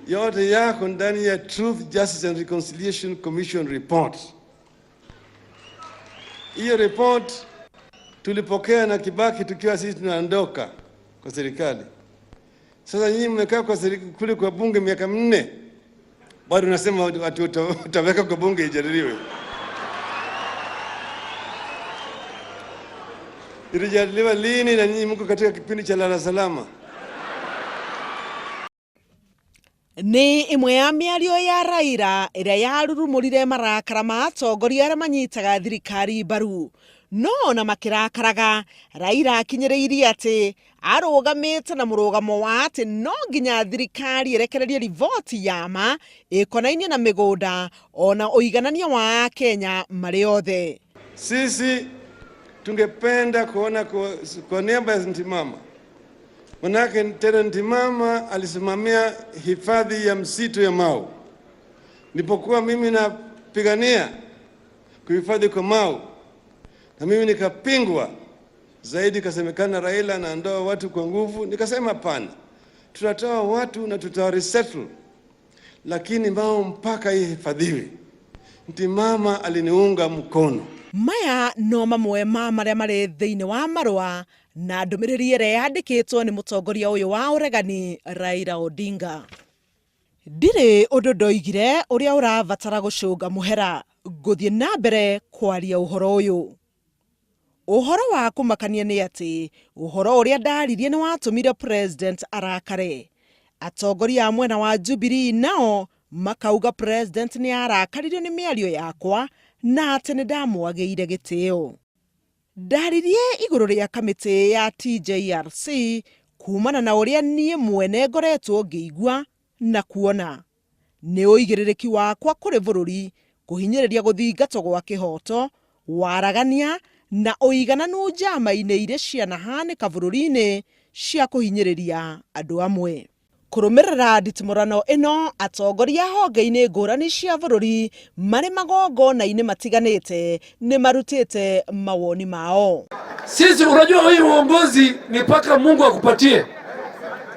yote yako ndani ya Truth, Justice and Reconciliation Commission report. Hiyo report tulipokea na Kibaki tukiwa sisi tunaondoka kwa serikali. Sasa nyinyi mmekaa kwa serikali kule kwa bunge miaka 4. Bado unasema watu utaweka kwa bunge ijadiliwe. Ilijadiliwa lini na nyinyi mko katika kipindi cha lala salama? Ni imwe ya miario ya Raila ĩrĩa yarurumũrire marakara ma atongoria arĩa manyitaga thirikari mbaru. No na makirakaraga, Raila akinyĩrĩirie atĩ arũgamĩte na mũrũgamo wa atĩ no nginya thirikari ĩrekererie riboti ya ma ĩkonainie na mĩgũnda ona ũiganania wa Kenya marĩ othe. Sisi tungependa kuona kwa niaba ya Ntimama. Manake tena Ntimama alisimamia hifadhi ya msitu ya Mau. Nilipokuwa mimi napigania kuhifadhi kwa Mau, na mimi nikapingwa zaidi, kasemekana Raila anaondoa watu kwa nguvu. Nikasema hapana, tutatoa watu na tutawaresettle, lakini Mau mpaka ihifadhiwe. Ntimama aliniunga mkono. Maya no mamwe ma marĩa marĩ thĩinĩ wa marũa na ndũmĩrĩri ĩrĩa yandĩkĩtwo nĩ mũtongoria ũyũ wa ũregani Raila Odinga. Ndirĩ ũndũ ndoigire ũrĩa ũrabatara gũcũnga mũhera ngũthiĩ na mbere kwaria ũhoro ũyũ. Ũhoro wa kũmakania nĩ atĩ ũhoro ũrĩa ndaririe nĩ watũmire president arakare. Atongoria a mwena wa Jubilee nao makauga president nĩ arakaririo nĩ mĩario yakwa na atĩ nĩ ndamwagĩire gĩtĩo. Ndaririe igũrũ rĩa kamĩtĩ ya TJRC kumana na ũrĩa niĩ mwene ngoretwo ngĩigua na kuona. Nĩ ũigĩrĩrĩki wakwa kũrĩ bũrũri kũhinyĩrĩria gũthingatwo gwa kĩhoto, waragania na ũigananu njama-inĩ iria cianahanĩka bũrũri-inĩ cia kũhinyĩrĩria andũ amwe. Kũrũmĩrĩra nditimũrano ĩno, atongoria honge-inĩ ngũrani cia bũrũri marĩ magongona-inĩ matiganĩte nĩ marutĩte mawoni mao. Sisi unajua huyu uongozi ni mpaka Mungu akupatie.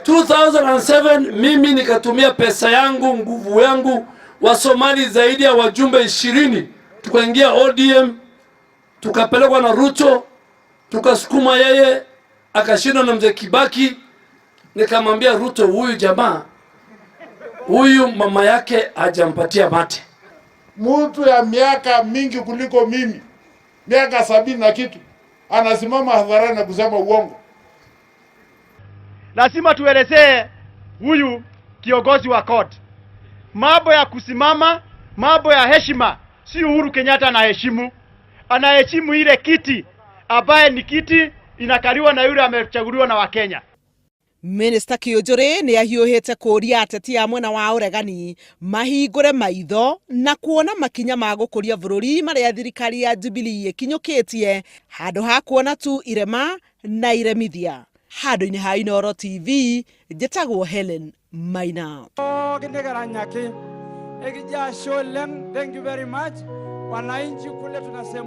2007 mimi nikatumia pesa yangu, nguvu yangu, wa Somali zaidi ya wajumbe 20 tukaingia ODM, tukapelekwa na Ruto, tukasukuma yeye akashinda na mzee Kibaki. Nikamwambia Ruto, huyu jamaa, huyu mama yake hajampatia mate. Mtu ya miaka mingi kuliko mimi, miaka 70 na kitu, anasimama hadharani na kusema uongo. Lazima tuelezee huyu kiongozi wa court mambo ya kusimama, mambo ya heshima. Si Uhuru Kenyatta anaheshimu ile kiti ambaye ni kiti inakaliwa na yule amechaguliwa na Wakenya. Minister Kĩũnjũrĩ nĩ ahiũhĩte kũria ateti a mwena wa ũregani mahingũre maitho na kuona makinya ma gũkũria bũrũri marĩa thirikari ya Jubilee ĩkinyũkĩtie handũ ha kuona tu irema na iremithia. Handũ-inĩ ha Inooro TV, njĩtagwo Helen Maina. Thank you very much. Wananchi kule tunasema